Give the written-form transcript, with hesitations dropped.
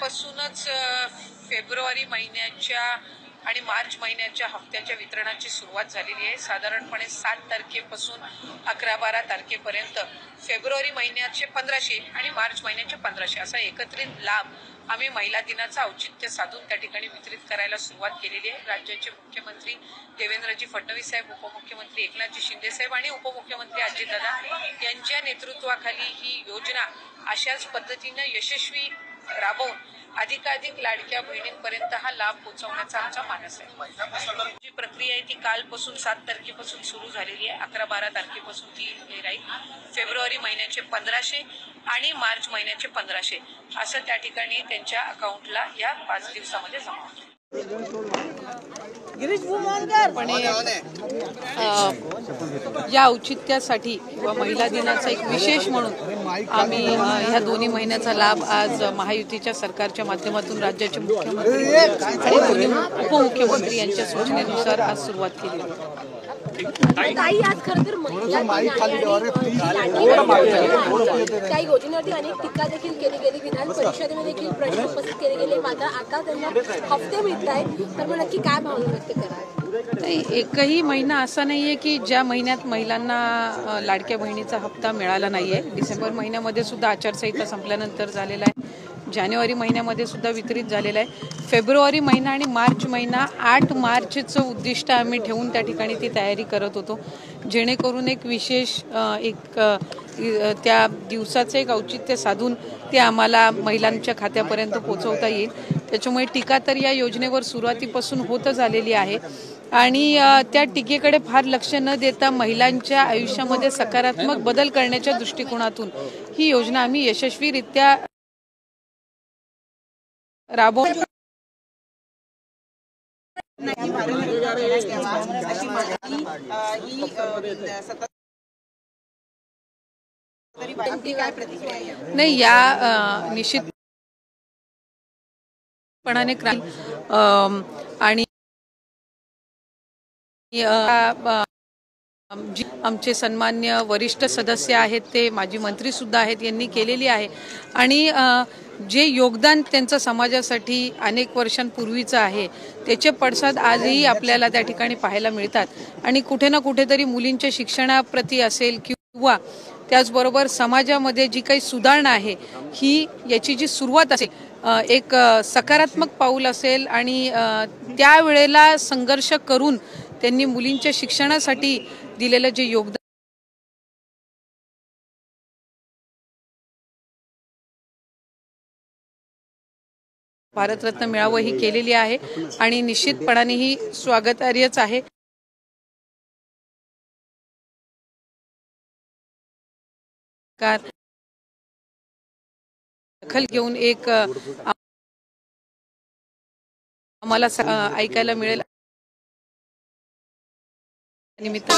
कालपासूनच फेब्रुवारी महिन्याच्या आणि मार्च महिन्याच्या हप्त्याच्या वितरणाची सुरुवात झालेली आहे। साधारणपणे 7 तारखेपासून 11-12 तारखेपर्यंत फेब्रुवारी महिन्याचे 1500 आणि मार्च महिन्याचे 1500 असा एकत्रित लाभ आम्ही महिला दिनाचं औचित्य साधून त्या ठिकाणी वितरित करायला सुरुवात केलेली आहे। राज्याचे मुख्यमंत्री देवेंद्रजी फडणवीस साहेब, उपमुख्यमंत्री एकनाथजी शिंदे साहेब आणि उपमुख्यमंत्री अजितदादा यांच्या नेतृत्वाखाली ही योजना अशाच पद्धतीने यशस्वी राबवून अधिकाधिक लाडक्या बहिणींपर्यंत हा लाभ पोहोचवण्याचा आमचा मानस आहे। जी प्रक्रिया आहे ती कालपासून 7 तारखेपासून सुरू झालेली आहे। 11-12 तारखेपासून ती राहील। फेब्रुवारी महिन्याचे 1500 आणि मार्च महिन्याचे 1500 असं त्या ठिकाणी त्यांच्या अकाउंटला या 5 दिवसामध्ये जमा होईल। पण या औचित्यासाठी किंवा महिला दिनाचा एक विशेष म्हणून आम्ही ह्या दोन्ही महिन्याचा लाभ आज महायुतीच्या सरकारच्या माध्यमातून राज्याचे मुख्यमंत्री आणि उपमुख्यमंत्री यांच्या सूचनेनुसार आज सुरुवात केली। ताई आज खरं तर त्या योजनेवरती अनेक टीका देखील केली गेली, विधान परिषदेमध्ये देखील प्रश्न उपस्थित केले गेले, मात्र आता त्यांना हफ्ते मिळत आहेत, तर मग नक्की काय भावना व्यक्त कराल? एकही महिना असा नाहीये की ज्या महिन्यात महिलांना लाडक्या बहिणीचा हप्ता मिळाला नाहीये। डिसेंबर महिन्यामध्ये सुद्धा आचारसंहिता संपल्यानंतर झालेला आहे, जानेवारी महिन्यामध्ये सुद्धा वितरित झालेला आहे। फेब्रुवारी महिना आणि मार्च महिना 8 मार्चचं उद्दिष्ट आम्ही ठेवून त्या ठिकाणी ती तयारी करत होतो, जेणेकरून एक विशेष त्या दिवसाचे एक औचित्य साधून ते आम्हाला महिलांच्या खात्यापर्यंत पोहोचवता येईल। त्याच्यामुळे टीका तर या योजनेवर सुरुवातीपासून होतच आलेली आहे आणि त्या टीकेकडे फार लक्ष न देता महिलांच्या आयुष्यामध्ये सकारात्मक बदल करण्याच्या दृष्टिकोनातून ही योजना आम्ही यशस्वीरित्या राबवून नाही या निश्चितपणाने आणि आमचे सन्मान्य वरिष्ठ सदस्य आहेत, ते माजी मंत्री सुद्धा आहेत, यांनी केलेली आहे आणि जे योगदान त्यांचं समाजासाठी अनेक वर्षांपूर्वीचं आहे त्याचे पडसाद आजही आपल्याला त्या ठिकाणी पाहायला मिळतात आणि कुठे ना कुठेतरी मुलींच्या शिक्षणाप्रती असेल किंवा त्याचबरोबर समाजामध्ये जी काही सुधारणा आहे ही याची जी सुरुवात असेल एक सकारात्मक पाऊल असेल आणि त्यावेळेला संघर्ष करून त्यांनी मुलींच्या शिक्षणासाठी दिलेलं जे योगदान भारतरत्न मिळावं ही केलेली आहे आणि निश्चितपणाने ही स्वागतार्हच आहे। दखल घेऊन एक आम्हाला ऐकायला मिळेल निमित्त